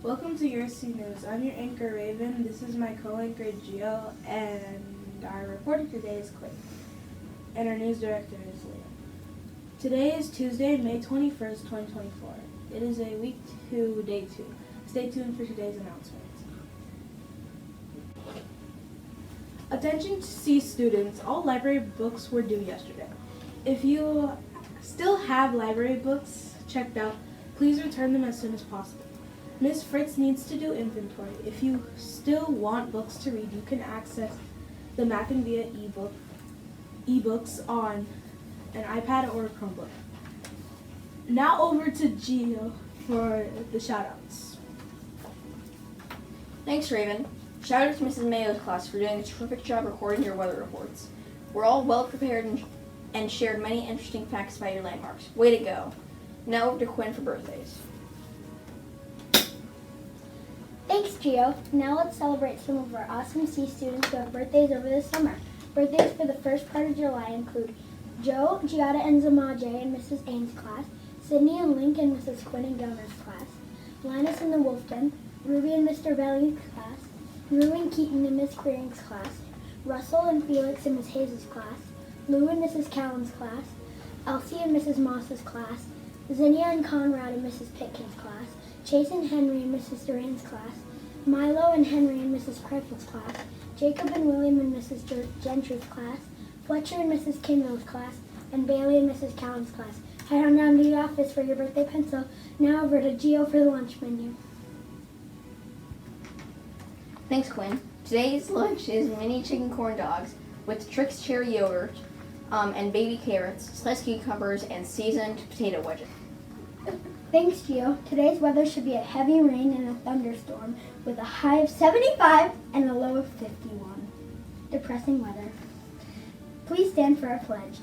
Welcome to USC News. I'm your anchor, Raven. This is my co-anchor, Gio, and our reporter today is Quinn. And our news director is Leah. Today is Tuesday, May 21st, 2024. It is a week 2, day 2. Stay tuned for today's announcements. Attention C students, all library books were due yesterday. If you still have library books checked out, please return them as soon as possible. Ms. Fritz needs to do inventory. If you still want books to read, you can access the Mapping via ebooks on an iPad or a Chromebook. Now over to Gio for the shoutouts. Thanks, Raven. Shout out to Mrs. Mayo's class for doing a terrific job recording your weather reports. We're all well prepared and shared many interesting facts about your landmarks. Way to go. Now over to Quinn for birthdays. Thanks, Gio. Now let's celebrate some of our awesome C students who have birthdays over the summer. Birthdays for the first part of July include Joe, Giada, and Zamaje in Mrs. Ames' class, Sydney and Link in Mrs. Quinn and Gilmer's class, Linus in the Wolfden, Ruby in Mr. Bailey's class, Rue and Keaton in Miss Queering's class, Russell and Felix in Miss Hayes' class, Lou in Mrs. Callan's class, Elsie in Mrs. Moss's class, Zinnia and Conrad in Mrs. Pitkin's class, Chase and Henry in Mrs. Duran's class, Milo and Henry in Mrs. Kreiffel's class, Jacob and William in Mrs. Gentry's class, Fletcher in Mrs. Kinville's class, and Bailey in Mrs. Callan's class. Head on down to the office for your birthday pencil. Now over to Gio for the lunch menu. Thanks, Quinn. Today's lunch is mini chicken corn dogs with Trix cherry yogurt and baby carrots, sliced cucumbers, and seasoned potato wedges. Thanks, Gio. Today's weather should be a heavy rain and a thunderstorm with a high of 75 and a low of 51. Depressing weather. Please stand for our pledge.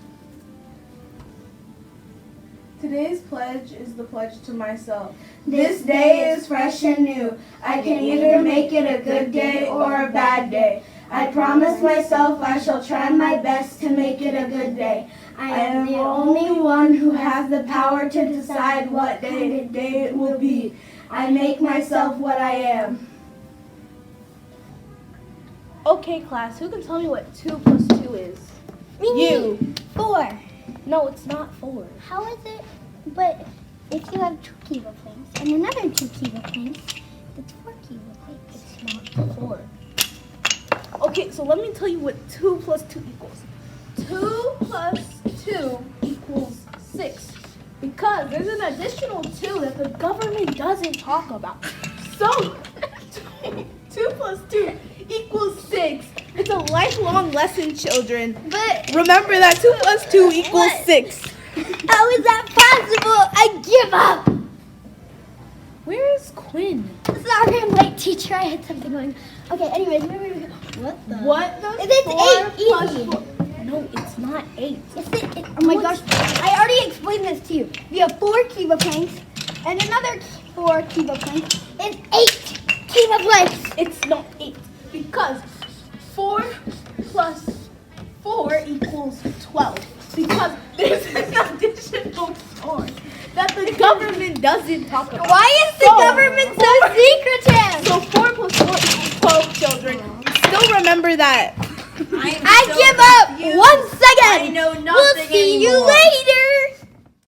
Today's pledge is the pledge to myself. This day is fresh and new. I can either make it a good day or a bad day. I promise myself I shall try my best to make it a good day. I am the only one who has the power to decide what day it will be. I make myself what I am. Okay, class, who can tell me what 2 plus 2 is? Me. You. 4. No, it's not 4. How is it? But if you have 2 kiva planes and another 2 kiva planes, it's 4 kiva planes. It's not 4. Okay, so let me tell you what 2 plus 2 equals. 2 plus 2 equals 6. Because there's an additional 2 that the government doesn't talk about. So, 2 plus 2 equals 6. It's a lifelong lesson, children. But Remember that 2 plus 2 equals 6. how is that possible? I give up. Where is Quinn? Sorry, I'm late, teacher. I had something going. Okay, anyways, what the? What does It's 4 plus 8 easy. 4? No, it's not 8. Yes, oh my gosh, I already explained this to you. We have 4 kiva planes and another 4 kiva planes and 8 kiva planes. It's not 8 because 4 plus 4 equals 12 because there's an additional 4 that the government doesn't talk about. Why is the government so secretive? So 4 plus 4 equals 12, children. Still remember that. I give up. 1 second. I know nothing We'll see you anymore. later.